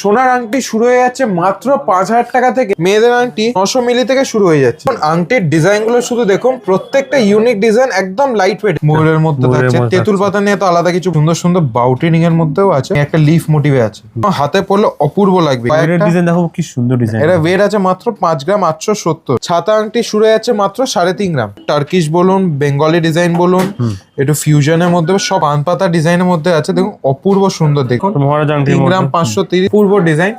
সোনার আংটি শুরু হয়ে যাচ্ছে মাত্র 5,000 টাকা থেকে। মেয়েদের আংটি 900 মিলি থেকে শুরু হয়ে যাচ্ছে। আংটির ডিজাইন গুলো শুধু দেখুন, প্রত্যেকটা ইউনিক ডিজাইন, একদম লাইট ওয়েট। ময়ূরের মধ্যে থাকছে, তেঁতুল পাতা নিয়ে তো আলাদা কিছু সুন্দর সুন্দর বাউটিনিং এর মধ্যেও আছে, একটা লিফ মোটিভে আছে, হাতে পরলে অপূর্ব লাগবে। ডিজাইন দেখো কি সুন্দর ডিজাইন। এটা ওয়েট আছে মাত্র 5 গ্রাম 870। ছাতা আংটি শুরু হয়ে যাচ্ছে মাত্র 3.5 গ্রাম। টার্কিশ বলুন, বেঙ্গলি ডিজাইন বলুন, একটু ফিউশনের মধ্যে, সব পান পাতা ডিজাইনের মধ্যে আছে। দেখুন অপূর্ব সুন্দর, দেখুন 3 গ্রাম 530 পূর্ব ডিজাইন,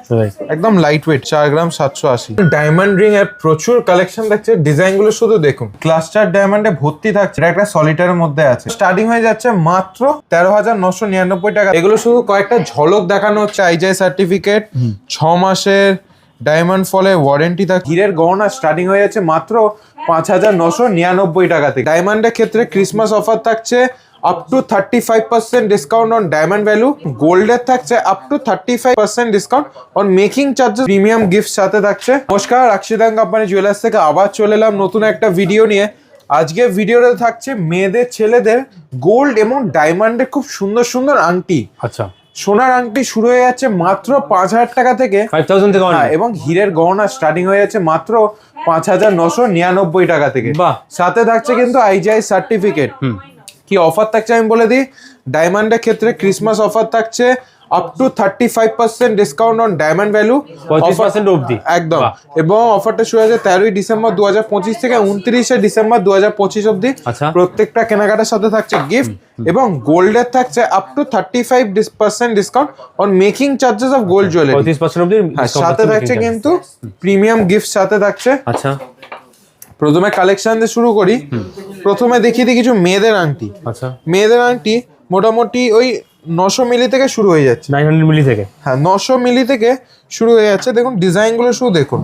একদম লাইট ওয়েট। 4 গ্রাম 780। ডায়মন্ড রিং এর প্রচুর কালেকশন দেখছে, ডিজাইন গুলো শুধু দেখুন, ক্লাস্টার ডায়মন্ডে ভর্তি থাকছে। এটা একটা সলিটারের মধ্যে আছে, স্টার্টিং হয়ে যাচ্ছে মাত্র 13,999 টাকা। এগুলো শুধু কয়েকটা ঝলক দেখানো হচ্ছে। আইজিআই সার্টিফিকেট, 6 মাসের ডায়মন্ড ফলে ওয়ারেন্টি থাকে। হীরের গহনা স্টার্টিং হয়ে যাচ্ছে মাত্র 5,999 টাকা থেকে। ডায়মন্ডের ক্ষেত্রে ক্রিসমাস অফার থাকছে up to 35% discount on diamond value. গোল্ডের থাকছে up to 35% discount on making charges. Premium gift সাথে থাকছে। নমস্কার, আকশিদাং কোম্পানি জুয়েলার্স থেকে আবার চলে এলাম নতুন একটা ভিডিও নিয়ে। আজকে ভিডিওতে থাকছে মেয়েদের ছেলেদের গোল্ড এবং ডায়মন্ডের খুব সুন্দর সুন্দর আংটি। আচ্ছা, সোনার আংটি শুরু হয়ে যাচ্ছে মাত্র 5,000 টাকা থেকে, 5,000 থেকে। এবং হীরের গহনা স্টার্টিং হয়ে যাচ্ছে মাত্র 5,999 টাকা থেকে। সাথে থাকছে কিন্তু আইজিআই সার্টিফিকেট। কি অফার থাকছে আমি বলে দিই। ডায়মন্ডের ক্ষেত্রে ক্রিসমাস অফার থাকছে up to 35% discount on diamond value, 25% অবধি একদম। এবং অফারটা শুরু হয়েছে 13ই ডিসেম্বর 2025 থেকে 29শে ডিসেম্বর 2025 অবধি। প্রত্যেকটা কেনাকাটার সাথে থাকছে গিফট, এবং গোল্ডের থাকছে up to 35% discount on making charges of gold jewellery, 35% অবধি। সাথে থাকছে কিন্তু প্রিমিয়াম গিফট সাথে থাকছে। আচ্ছা, প্রথমে কালেকশন দিয়ে শুরু করি। প্রথমে দেখিয়ে দিই কিছু মেয়েদের আংটি। আচ্ছা, মেয়েদের আংটি মোটামুটি ওই 900 মিলি থেকে শুরু হয়ে যাচ্ছে। 900 মিলি থেকে, হ্যাঁ 900 মিলি থেকে শুরু হয়ে যাচ্ছে। দেখুন ডিজাইন গুলো শুধু দেখুন,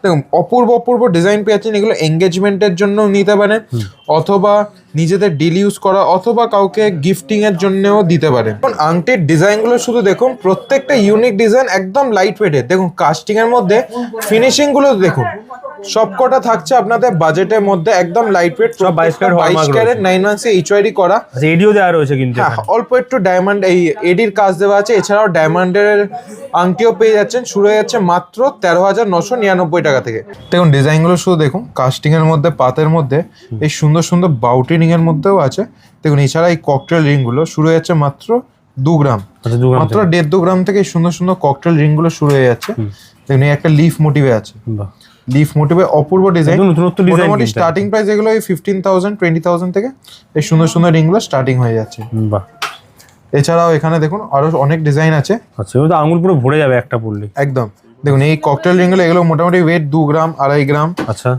দেখুন অপূর্ব অপূর্ব ডিজাইন পেয়েছেন। এগুলো এঙ্গেজমেন্টের জন্য নিতে পারেন, অথবা নিজেদের ডেলি ইউজ করা, অথবা কাউকে গিফটিং এর জন্যও দিতে পারেন। এখন আংটির ডিজাইন গুলো শুধু দেখুন, প্রত্যেকটা ইউনিক ডিজাইন, একদম লাইট ওয়েটের। দেখুন কাস্টিং এর মধ্যে ফিনিশিং গুলো দেখুন, সবকটা থাকছে আপনাদের বাজেটের মধ্যে, একদম লাইট ওয়েট। 22 ক্যারেট 916 এইচওয়াইডি করা। আচ্ছা, এডিও দেওয়া রয়েছে কিন্তু। হ্যাঁ, অল্প একটু ডায়মন্ড এই এডির কাজ দেওয়া আছে। এছাড়াও ডায়মন্ডের আংটিও পেয়ে যাচ্ছেন। শুরু হয়ে যাচ্ছে মাত্র 13,999 টাকা থেকে। দেখুন ডিজাইন গুলো শুধু দেখুন, কাস্টিং এর মধ্যে, পাতের মধ্যে, এই সুন্দর সুন্দর বাউটিনিং এর মধ্যেও আছে। দেখুন এছাড়া এই ককটেল রিং গুলো শুরু হয়ে যাচ্ছে মাত্র 2 গ্রাম, মাত্র 1.5-2 গ্রাম থেকে এই সুন্দর সুন্দর ককটেল রিং গুলো শুরু হয়ে যাচ্ছে। দেখুন এই একটা লিফ মোটিভে আছে, লিফ মোটিভে অপূর্ব ডিজাইন। মোটামুটি স্টার্টিং প্রাইস এগুলো 15,000 20,000 থেকে এই সুন্দর সুন্দর রিং গুলো স্টার্টিং হয়ে যাচ্ছে। এছাড়াও এখানে দেখুন আরো অনেক ডিজাইন আছে। আচ্ছা, ওটা আঙুল পুরো ভরে যাবে একটা পরলে, একদম। দেখুন এই ককটেল রিং গুলো, এগুলো মোটামুটি ওয়েট 2 গ্রাম 2.5 গ্রাম। আচ্ছা,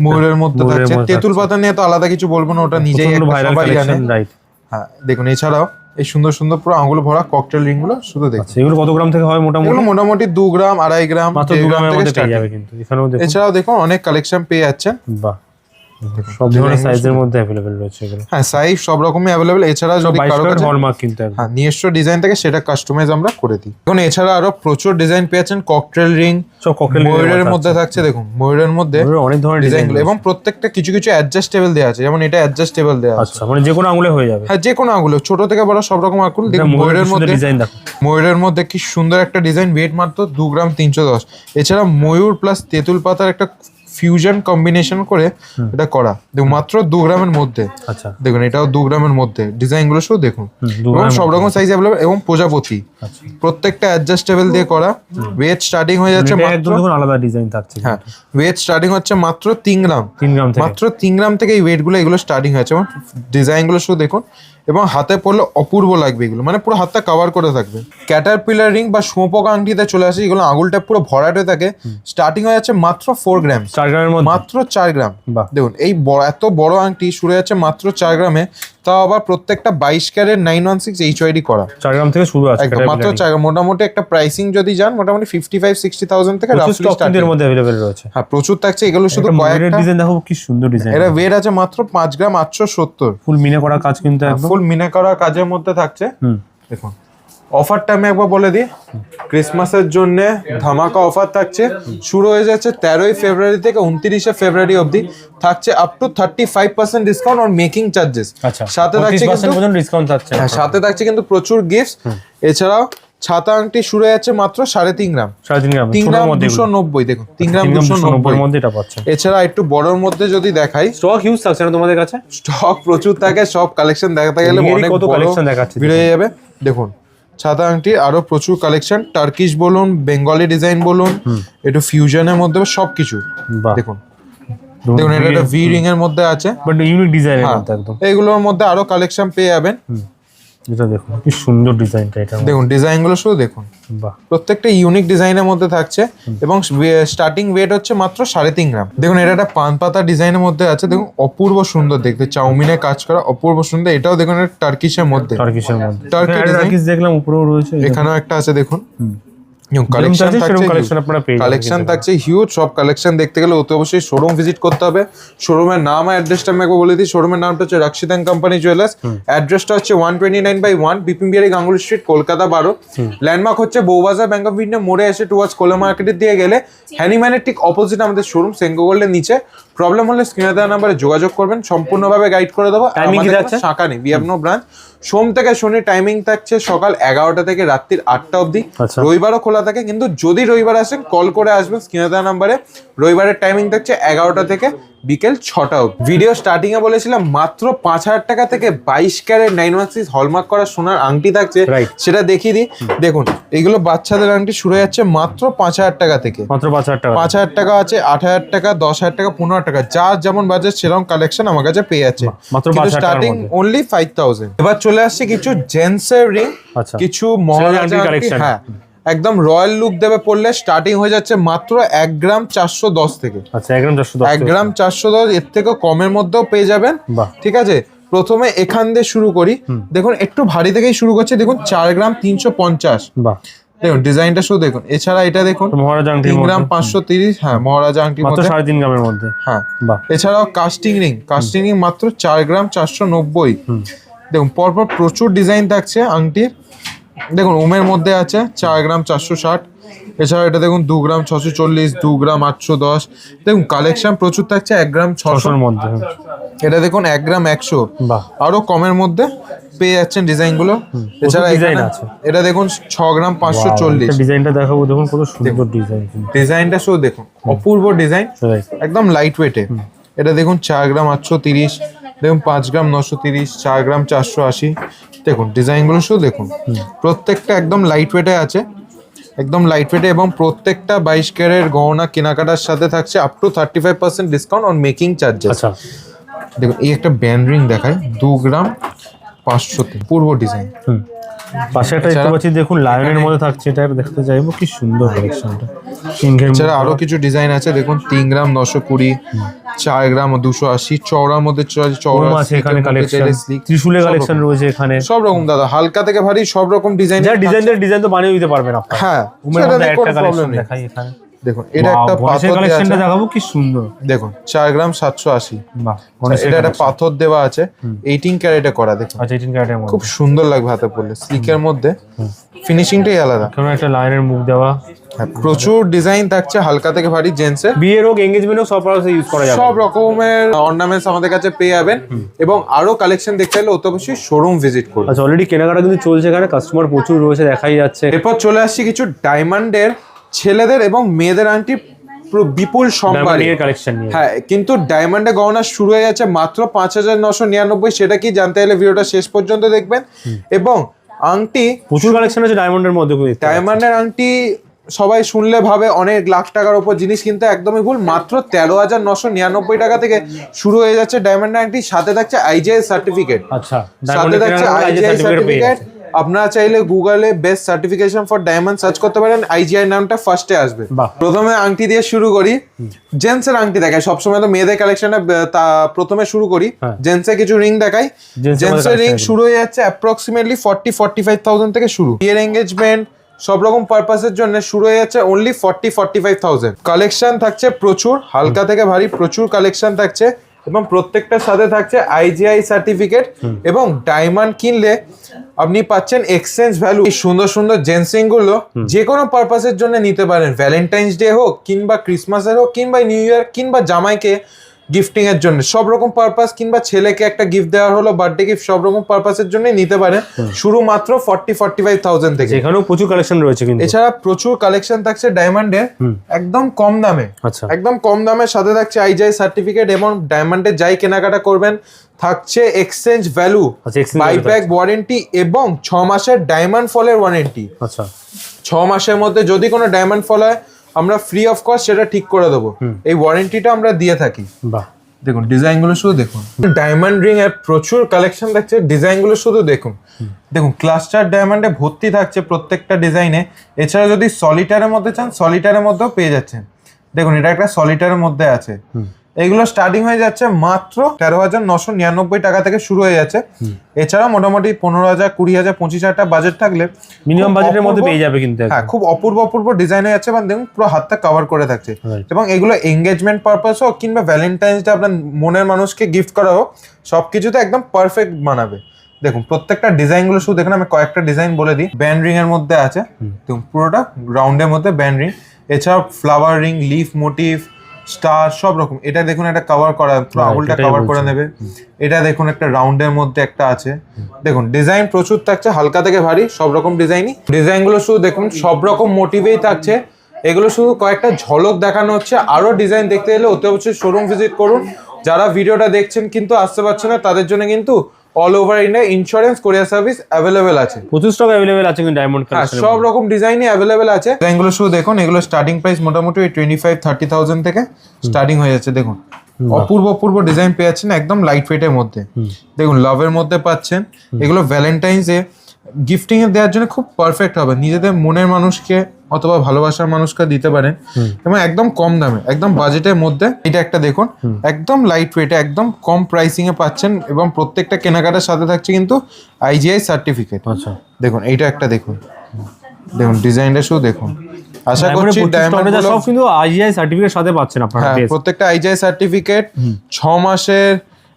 ময়ূরের মধ্যে থাকছে। তেঁতুল পাতা নিয়ে তো আলাদা কিছু বলবো না, ওটা নিজেই সবাই জানে। হ্যাঁ, দেখুন এছাড়াও এই সুন্দর সুন্দর পুরো আঙুল ভরা ককটেল রিং গুলো শুধু দেখুন। এগুলো কত গ্রাম থেকে হয় মোটামুটি? মোটামুটি 2 গ্রাম 2.5 গ্রাম, মাত্র 2 গ্রামের মধ্যে পেয়ে যাবে কিন্তু। এছাড়াও দেখুন অনেক কালেকশন পেয়ে যাচ্ছেন। বাহ, সব ধরনের সাইজের মধ্যে अवेलेबल রয়েছে এগুলো। হ্যাঁ, সাইজ সব রকমই अवेलेबल। এছাড়া যদি কারো কাছে হলমার্ক কিন্তু হ্যাঁ নিজস্ব ডিজাইন থাকে, সেটা কাস্টমাইজ আমরা করে দিই। এখন এছাড়া আরো প্রচুর ডিজাইন পেয়েছেন। ককটেল রিং, সব ককটেল ময়ূরের মধ্যে থাকছে। দেখুন ময়ূরের মধ্যে অনেক ধরনের ডিজাইন, এবং প্রত্যেকটা কিছু কিছু অ্যাডজাস্টেবল দেওয়া আছে। যেমন এটা অ্যাডজাস্টেবল দেওয়া আছে। আচ্ছা, মানে যে কোনো আঙুলে হয়ে যাবে। হ্যাঁ, যে কোনো আঙুলে, ছোট থেকে বড় সব রকম আঙুল। দেখুন ময়ূরের মধ্যে ডিজাইন দেখো, ময়ূরের মধ্যে কি সুন্দর একটা ডিজাইন। ওয়েট মাত্র 2 গ্রাম 310। এছাড়া ময়ূর প্লাস তেঁতুল পাতার একটা ফিউশন কম্বিনেশন করে এটা করা। দেখুন মাত্র 2 গ্রামের মধ্যে। আচ্ছা, দেখুন এটাও 2 গ্রামের মধ্যে। ডিজাইন গুলো শুধু দেখুন, এবং সব রকম সাইজ अवेलेबल। এবং প্রজাপতি প্রত্যেকটা অ্যাডজাস্টেবল দিয়ে করা। ওয়েট স্টার্টিং হয়ে যাচ্ছে মাত্র, আলাদা ডিজাইন থাকছে। হ্যাঁ, ওয়েট স্টার্টিং হচ্ছে মাত্র 3 গ্রাম, মাত্র 3 গ্রাম থেকে এই ওয়েট গুলো এগুলো স্টার্টিং হয়েছে। এবং ডিজাইন গুলো শুধু দেখুন, এবং হাতে পরলে অপূর্ব লাগবে এগুলো, মানে পুরো হাতটা কভার করে থাকবে। ক্যাটারপিলার রিং বা শুঁয়োপোকা আংটিতে চলে আসে, এগুলো আঙুলটা পুরো ভরাট হয়ে থাকে। স্টার্টিং হয়ে যাচ্ছে মাত্র 4 গ্রাম, 4 গ্রামের মধ্যে, মাত্র 4 গ্রাম। দেখুন এই এত বড় আংটি শুরু হয়ে যাচ্ছে মাত্র 4 গ্রামে, তাও আবার প্রত্যেকটা 22 ক্যারেট 916 এইচওয়াইডি করা। 4 গ্রাম থেকে শুরু আছে একদম, মাত্র 4 গ্রাম। মোটামুটি একটা প্রাইসিং যদি যান, মোটামুটি 55-60,000 থেকে রাফলি স্টার্টিং এর মধ্যে अवेलेबल রয়েছে। হ্যাঁ, প্রচুর থাকছে। এগুলো শুধু কয়েকটা ডিজাইন দেখো, কি সুন্দর ডিজাইন। এটা ওয়েট আছে মাত্র 5 গ্রাম 870। ফুল মিনে করা কাজ কিন্তু, একদম ফুল মিনে করা কাজের মধ্যে থাকছে। দেখুন অফারটা আমি একবার বলে দিই। ক্রিসমাসের জন্য ধামাকা অফার থাকছে। শুরু হয়ে যাচ্ছে 13ই ফেব্রুয়ারি থেকে 29শে ফেব্রুয়ারি অবধি। থাকছে up to 35% discount on making charges. সাথে থাকছে কিন্তু ডিসকাউন্ট থাকছে। হ্যাঁ, সাথে থাকছে কিন্তু প্রচুর গিফটস। এছাড়াও ছাতা আংটি শুরু যাচ্ছে মাত্র 3.5 গ্রাম। 3.5 গ্রাম 3 গ্রাম 290, দেখুন 3 গ্রাম 290 মধ্যে এটা পাচ্ছেন। এছাড়া একটু বড়র মধ্যে যদি দেখাই, স্টক হিউজ থাকছে না তোমাদের কাছে? স্টক প্রচুর থাকে, সব কালেকশন দেখাতে গেলে অনেক কত কালেকশন দেখাচ্ছে ভিড় হয়ে যাবে। দেখুন ছাতা আংটির আরো প্রচুর কালেকশন, টার্কিশ বলুন, বেঙ্গলি ডিজাইন বলুন, একটু ফিউশনের মধ্যে সবকিছু। দেখুন দেখুন এটা একটা ভি রিং এর মধ্যে আছে, বাট ইউনিক ডিজাইনের মধ্যে একদম। এইগুলোর মধ্যে আরো কালেকশন পেয়ে যাবেন। এটা দেখুন কি সুন্দর ডিজাইনটা, এটা দেখুন ডিজাইন গুলো শুধু দেখুন, বাহ, প্রত্যেকটা ইউনিক ডিজাইনের মধ্যে থাকছে এবং স্টার্টিং ওয়েট হচ্ছে মাত্র 3.5 গ্রাম। দেখুন এটা একটা পান পাতা ডিজাইনের মধ্যে আছে, দেখুন অপূর্ব সুন্দর দেখতে, চাউমিনে কাজ করা অপূর্ব সুন্দর। এটাও দেখুন একটা টার্কিশের মধ্যে, টার্কিশের মধ্যে টার্কিশ দেখলাম উপরেও রয়েছে, এখানেও একটা আছে দেখুন। কালেকশন থাকছে হিউজ, সব কালেকশন দেখতে গেলে অতি অবশ্যই শোরুম ভিজিট করতে হবে। শোরুমের নাম আর অ্যাড্রেসটা আমি একবার বলে দিই। শোরুমের নামটা হচ্ছে রাকশিদান কোম্পানি জুয়েলার্স, অ্যাড্রেসটা হচ্ছে 129/1 বিপিন বিহারি গাঙ্গুলি স্ট্রিট, কলকাতা 12। ল্যান্ডমার্ক হচ্ছে বউবাজার ব্যাংক অফ ইন্ডিয়া মোড়ে এসে টুয়ার্ডস কোলা মার্কেটের দিয়ে গেলে হ্যানিম্যানের ঠিক অপোজিট আমাদের শোরুম, সেঙ্গো গোল্ডের নিচে। প্রবলেম হলে স্ক্রিনে দেওয়া নাম্বারে যোগাযোগ করবেন, সম্পূর্ণভাবে গাইড করে দেবো। শাখা নেই, উই হ্যাভ নো ব্রাঞ্চ। সোম থেকে শনি টাইমিং থাকছে সকাল 11টা থেকে রাত্রির 8টা অবধি। রবিবারও খোলা থাকে, কিন্তু যদি রবিবার আসেন কল করে আসবেন স্ক্রিনে দেওয়া নাম্বারে। রবিবারের টাইমিং থাকছে 11টা থেকে বিকেল 6টা অবধি। ভিডিও স্টার্টিং এ বলেছিলাম মাত্র 5,000 টাকা থেকে 22 ক্যারেট 916 হলমার্ক করা সোনার আংটি থাকছে, সেটা দেখিয়ে দিই। দেখুন এইগুলো বাচ্চাদের আংটি শুরু যাচ্ছে মাত্র 5,000 টাকা থেকে। মাত্র 5,000 টাকা, 5,000 টাকা আছে, 8,000 টাকা, 10,000 টাকা, 15,000 টাকা, যার যেমন বাজেট সেরকম কালেকশন আমার কাছে পেয়ে যাচ্ছে। মাত্র স্টার্টিং অনলি 5,000। এবার চলে আসছে কিছু জেন্টসের রিং, কিছু মহারাজা কালেকশন। হ্যাঁ একদম রয়্যাল লুক দেবে পড়লে স্টার্টিং হয়ে যাচ্ছে মাত্র 1 গ্রাম 410 থেকে। আচ্ছা 1 গ্রাম 410, 1 গ্রাম 410, এর থেকে কমের মধ্যেও পেয়ে যাবেন। ঠিক আছে, প্রথমে এখান দিয়ে শুরু করি। দেখুন একটু ভারী থেকেই শুরু করছে, দেখুন 4 গ্রাম 350। বাহ, দেখুন ডিজাইনটা শুধু দেখুন। এছাড়া এটা দেখুন মহারাজা আংটি 3 গ্রাম 530, হ্যাঁ মহারাজা আংটি মাত্র 3.5 গ্রামের মধ্যে। হ্যাঁ বাহ, এছাড়াও কাস্টিং রিং মাত্র 4 গ্রাম 490। দেখুন পরপর প্রচুর ডিজাইন থাকছে আংটির। দেখুন ওমের মধ্যে আছে 4 গ্রাম 460। এছাড়া এটা দেখুন 2 গ্রাম 640, 2 গ্রাম 810। দেখুন কালেকশন প্রচুর থাকছে। 1 গ্রাম 600-র মধ্যে এটা দেখুন 1 গ্রাম 100। আরো কমের মধ্যে পেয়ে যাচ্ছেন ডিজাইন গুলো। এছাড়া ডিজাইন আছে, এটা দেখুন 6 গ্রাম 540। ডিজাইনটা দেখাবো, দেখুন কত সুন্দর ডিজাইন। ডিজাইনটা শুধু দেখুন, অপূর্ব ডিজাইন, একদম লাইট ওয়েটে। এটা দেখুন 4 গ্রাম 830, দেখুন 5 গ্রাম 930, 4 গ্রাম 480। দেখুন ডিজাইনগুলো শুধু দেখুন, প্রত্যেকটা একদম লাইট ওয়েটে আছে, একদম লাইট ওয়েটে, এবং প্রত্যেকটা 22 ক্যারেট গহনা কেনাকাটার সাথে থাকছে up to 35% discount on making charges. আচ্ছা দেখুন এই একটা ব্যান্ড রিং দেখায় 2 গ্রাম 500 পূর্ব ডিজাইন। পাশে একটা দেখতে পাচ্ছি, দেখুন লায়নের মধ্যে থাকছে, এটা দেখতে চাইবো, কি সুন্দর কালেকশনটা। এছাড়া আরো কিছু ডিজাইন আছে, দেখুন 3 গ্রাম 920, 4 গ্রাম 280, চওড়ার মধ্যে চওড়া আছে এখানে কালেকশন, ত্রিশূলের কালেকশন রয়েছে এখানে, সব রকম দাদা, হালকা থেকে ভারী সব রকম ডিজাইন। যা ডিজাইন তো বানিয়ে দিতে পারবেন আপনারা। হ্যাঁ সেটা একটা কালেকশন দেখাই এখানে। দেখুন এটা একটা পাথর কালেকশনটা দেখাবো, কি সুন্দর। দেখুন 4 গ্রাম 780। বাহ, এটা একটা পাথর দেওয়া আছে, 18 ক্যারেটে করা। দেখুন আচ্ছা 18 ক্যারেটের মধ্যে খুব সুন্দর লাগবে হাতে পরলে, স্লিকের মধ্যে ফিনিশিংটাই আলাদা। এখানে একটা লাইনের মুখ দেওয়া, প্রচুর ডিজাইন থাকছে হালকা থেকে ভারী জেন্টসের। বিয়ের হোক এনগেজমেন্ট হোক সব পারপাসে ইউজ করা যাবে, সব রকমের অর্নামেন্টস আমাদের কাছে পেয়ে যাবেন। এবং আরো কালেকশন দেখতে হলে অত অবশ্যই শোরুম ভিজিট করুন। আচ্ছা অলরেডি কেনাকাটা কিন্তু চলছে এখানে, কাস্টমার প্রচুর রয়েছে দেখাই যাচ্ছে। এরপর চলে আসছি কিছু ডায়মন্ডের ছেলেদের এবং মেয়েদের আংটি বিপুল সম্ভারে কালেকশন নিয়ে। হ্যাঁ কিন্তু ডায়মন্ডের গহনা শুরু হয়ে যাচ্ছে মাত্র 5,999। সেটা কি জানতে হলে ভিডিওটা শেষ পর্যন্ত দেখবেন। এবং আংটি প্রচুর কালেকশন আছে ডায়মন্ডের মধ্যে। ডায়মন্ডের আংটি সবাই শুনলে ভাবে অনেক লাখ টাকার উপর জিনিস, কিন্তু একদমই ভুল। মাত্র 13,999 টাকা থেকে শুরু হয়ে যাচ্ছে ডায়মন্ডের আংটি। সাথে থাকছে আইজিআই সার্টিফিকেট। আচ্ছা সাথে থাকছে আইজিআই সার্টিফিকেট। আপনারা চাইলে গুগলে best certification for diamond search করতে পারেন, আইজিআই নামটা ফার্স্টে আসবে। প্রথমে আংটি দিয়ে শুরু করি। জেন্টস এর আংটি দেখাই, সবসময় তো মেয়েদের কালেকশনে প্রথমে শুরু করি। জেন্টস এর কিছু রিং দেখাই। জেন্টস এর রিং শুরু হয়ে যাচ্ছে অ্যাপ্রক্সিমেটলি 40-45,000 থেকে শুরু। বিয়ের এঙ্গেজমেন্ট সব রকম পারপাসের জন্য শুরু হয়ে যাচ্ছে অনলি 40-45,000। কালেকশন থাকছে প্রচুর, হালকা থেকে ভারী প্রচুর কালেকশন থাকছে। এবং প্রত্যেকটার সাথে থাকছে আইজিআই সার্টিফিকেট। এবং ডায়মন্ড কিনলে আপনি পাচ্ছেন এক্সচেঞ্জ ভ্যালু। এই সুন্দর সুন্দর জেন্টস গুলো যে কোনো পারপাসের জন্য নিতে পারেন। ভ্যালেন্টাইন্স ডে হোক, কিংবা ক্রিসমাসের হোক, কিংবা নিউ ইয়ার, কিংবা জামাইকে গিফটিং এর জন্য, সব রকম পারপাস, কিংবা ছেলেকে একটা গিফট দেওয়ার হলো, বার্থডে গিফট, সব রকম পারপাসের জন্য নিতে পারেন। শুরু মাত্র 40-45,000 থেকে। এখানেও প্রচুর কালেকশন রয়েছে কিন্তু। এছাড়া প্রচুর কালেকশন থাকছে ডায়মন্ডের একদম কম দামে। আচ্ছা, একদম কম দামের সাথে থাকছে আইজিআই সার্টিফিকেট, এবং ডায়মন্ডের যাই কেনাকাটা করবেন থাকছে এক্সচেঞ্জ ভ্যালু, বাইব্যাক ওয়ারেন্টি এবং 6 মাসের ডায়মন্ড ফলের ওয়ারেন্টি। আচ্ছা, 6 মাসের মধ্যে যদি কোনো ডায়মন্ড ফল হয় আমরা ফ্রি অফ কস্ট সেটা ঠিক করে দেবো। এই ওয়ারেন্টিটা আমরা দিয়ে থাকি। বাহ, দেখুন ডিজাইন গুলো শুধু দেখুন। ডায়মন্ড রিং এর প্রচুর কালেকশন থাকছে, ডিজাইন গুলো শুধু দেখুন। দেখুন ক্লাস্টার ডায়মন্ডে ভর্তি থাকছে প্রত্যেকটা ডিজাইনে। এছাড়া যদি সলিটারের মধ্যে চান, সলিটারের মধ্যেও পেয়ে যাচ্ছেন। দেখুন এটা একটা সলিটারের মধ্যে আছে। এগুলো স্টার্টিং হয়ে যাচ্ছে মাত্র 13,999 টাকা থেকে শুরু হয়ে যাচ্ছে। এছাড়া মোটামুটি 15,000, 20,000, 25,000 টাকা বাজেট থাকলে মিনিমাম বাজেটের মধ্যে পেয়ে যাবে কিন্তু। হ্যাঁ, খুব অপূর্ব অপূর্ব ডিজাইন হয়ে যাচ্ছে, মানে দেখুন পুরো হাতটা কভার করে থাকছে। এবং এগুলো এঙ্গেজমেন্ট পারপাস হোক কিংবা ভ্যালেন্টাইন্স ডে আপনার মনের মানুষকে গিফট করা হোক, সবকিছুতে একদম পারফেক্ট বানাবে। দেখুন প্রত্যেকটা ডিজাইন গুলো শুধু দেখুন, আমি কয়েকটা ডিজাইন বলে দিই। ব্যান্ড রিং এর মধ্যে আছে, দেখুন পুরোটা রাউন্ডের মধ্যে ব্যান্ড রিং। এছাড়াও flower ring, leaf motif, star, সব রকম। এটা দেখুন একটা কভার করা, পুরো আঙুলটা কভার করে নেবে। এটা দেখুন একটা রাউন্ডের মধ্যে একটা আছে। দেখুন ডিজাইন প্রচুর থাকছে, হালকা থেকে ভারী সব রকম ডিজাইনই। ডিজাইন গুলো শুধু দেখুন, সব রকম মোটিভেই থাকছে। এগুলো শুধু কয়েকটা ঝলক দেখানো হচ্ছে। আরো ডিজাইন দেখতে গেলে অতি অবশ্যই শোরুম ভিজিট করুন। যারা ভিডিওটা দেখছেন কিন্তু আসতে পারছে না, তাদের জন্য কিন্তু অল ওভার ইন্ডিয়া ইন্স্যুরেন্স কোরিয়ার সার্ভিস অ্যাভেলেবেল আছে। প্রচুর স্টক অ্যাভেলেবেল আছে কিন্তু ডায়মন্ড কালেকশন, সব রকম ডিজাইনই অ্যাভেলেবেল আছে। ডিজাইনগুলো শুধু দেখুন, এগুলো স্টার্টিং প্রাইস মোটামুটি 25-30,000 থেকে স্টার্টিং হয়ে যাচ্ছে। দেখুন অপূর্ব অপূর্ব ডিজাইন পেয়ে যাচ্ছেন একদম লাইট ওয়েটের মধ্যে। দেখুন লাভের মধ্যে পাচ্ছেন। এগুলো ভ্যালেন্টাইন্স এ গিফটিং এ দেওয়ার জন্য খুব পারফেক্ট হবে। নিজেদের মনের মানুষকে অথবা ভালোবাসার মানুষকে দিতে পারেন, এবং একদম কম দামে, একদম বাজেটের মধ্যে। এটা একটা দেখুন, একদম লাইট ওয়েটে, একদম কম প্রাইসিং এ পাচ্ছেন, এবং প্রত্যেকটা কেনাকাটার সাথে থাকছে কিন্তু আইজিআই সার্টিফিকেট। আচ্ছা, দেখুন এইটা একটা দেখুন, দেখুন ডিজাইনটা শুধু দেখুন। আশা করছি ডায়মন্ড সব কিন্তু আইজিআই সার্টিফিকেট সাথে পাচ্ছেন আপনারা। হ্যাঁ, প্রত্যেকটা আইজিআই সার্টিফিকেট, 6 মাসের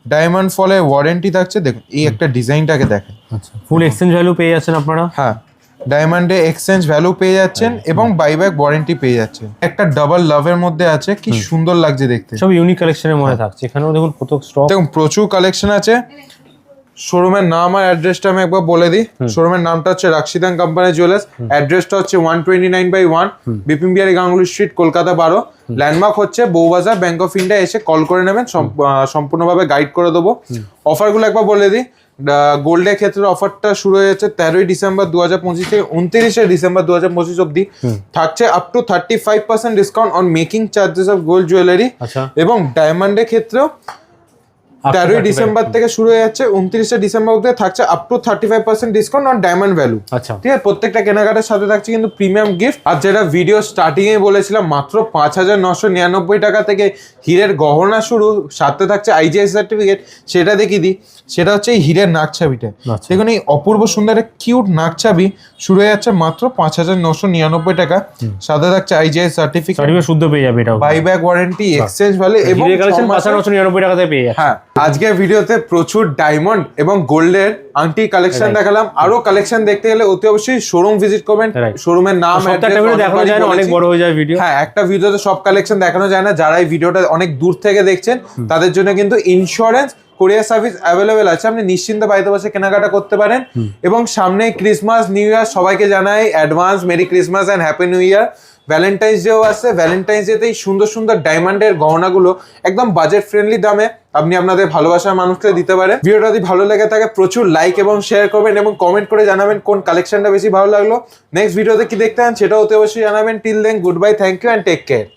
ডায়মন্ড ফলের ওয়ারেন্টি থাকছে। দেখুন এই একটা ডিজাইনটাকে দেখেন। আচ্ছা, ফুল এক্সচেঞ্জ ভ্যালু পেয়ে যাচ্ছেন আপনারা। হ্যাঁ, ডায়মন্ডে এক্সচেঞ্জ ভ্যালু পেয়ে যাচ্ছেন এবং বাইব্যাক ওয়ারেন্টি পেয়ে যাচ্ছেন। একটা ডাবল লাভের মধ্যে আছে, কি সুন্দর লাগছে দেখতে। সব ইউনিক কালেকশনের মধ্যে থাকছে। এখানেও দেখুন কত স্টক। দেখুন প্রচুর কালেকশন আছে। শোরুমের নাম আর অ্যাড্রেসটা আমি একবার বলে দিই। শোরুমের নামটা হচ্ছে রাক্ষিদান কোম্পানি জুয়েলার্স। অ্যাড্রেসটা হচ্ছে 129/1 বিপিন বিহারী গাঙ্গুলি স্ট্রিট, কলকাতা 12। ল্যান্ডমার্ক হচ্ছে বউবাজার। ব্যাংক অফ ইন্ডিয়া এসে কল করে নেবেন, সম্পূর্ণভাবে গাইড করে দেবো। অফারগুলো একবার বলে দিই। গোল্ডের ক্ষেত্রে অফারটা শুরু হয়ে যাচ্ছে 13ই ডিসেম্বর 2025 থেকে 29শে ডিসেম্বর 2025 অব্দি। থাকছে up to 35% discount on making charges of gold jewellery. এবং ডায়মন্ডের ক্ষেত্রেও 13ই ডিসেম্বর থেকে শুরু হয়ে যাচ্ছে 29শে ডিসেম্বর অব্দি থাকছে up to 35% discount on diamond value. আচ্ছা, ঠিক আছে, প্রত্যেকটা কেনাকাটার সাথে থাকছে কিন্তু প্রিমিয়াম গিফট। আর যেটা ভিডিও স্টার্টিং এ বলেছিলাম, মাত্র 5,999 টাকা থেকে হীরের গহনা শুরু, সাথে থাকছে আইজিআই সার্টিফিকেট। সেটা দেখিয়ে দিই। সেটা হচ্ছে এই হীরের নাকছাবিটা। দেখুন এই অপূর্ব সুন্দর একটা কিউট নাকছাবি শুরু হয়ে যাচ্ছে মাত্র 5,999 টাকা। সাথে থাকছে আইজিআই সার্টিফিকেট, শুদ্ধ পেয়ে যাবে এটা, বাইব্যাক ওয়ারেন্টি, এক্সচেঞ্জ ভ্যালু এবং 5,999 টাকাতে পেয়ে যাচ্ছে। হ্যাঁ, আজকের ভিডিওতে প্রচুর ডায়মন্ড এবং গোল্ডের আংটি কালেকশন দেখালাম। আরো কালেকশন দেখতে গেলে অতি অবশ্যই শোরুম ভিজিট করবেন। শোরুমের নাম দেখানো যায় না, অনেক বড় হয়ে যায় ভিডিও। হ্যাঁ, একটা ভিডিওতে সব কালেকশন দেখানো যায় না। যারা এই ভিডিওটা অনেক দূর থেকে দেখছেন তাদের জন্য কিন্তু ইন্স্যুরেন্স কোরিয়ার সার্ভিস অ্যাভেলেবেল আছে। আপনি নিশ্চিন্তে বাড়িতে বসে কেনাকাটা করতে পারেন। এবং সামনে ক্রিসমাস, নিউ ইয়ার, সবাইকে জানাই advance merry Christmas and happy new year. Valentine's ডেও আসছে। ভ্যালেন্টাইন্স ডেতেই সুন্দর সুন্দর ডায়মন্ডের গহনাগুলো একদম বাজেট ফ্রেন্ডলি দামে আপনি আপনাদের ভালোবাসার মানুষকে দিতে পারেন। ভিডিওটা যদি ভালো লেগে থাকে প্রচুর লাইক এবং শেয়ার করবেন, এবং কমেন্ট করে জানাবেন কোন কালেকশনটা বেশি ভালো লাগলো। নেক্সট ভিডিওতে কি দেখতে চান সেটা অতি অবশ্যই জানাবেন। Till then, good bye, thank you and take care.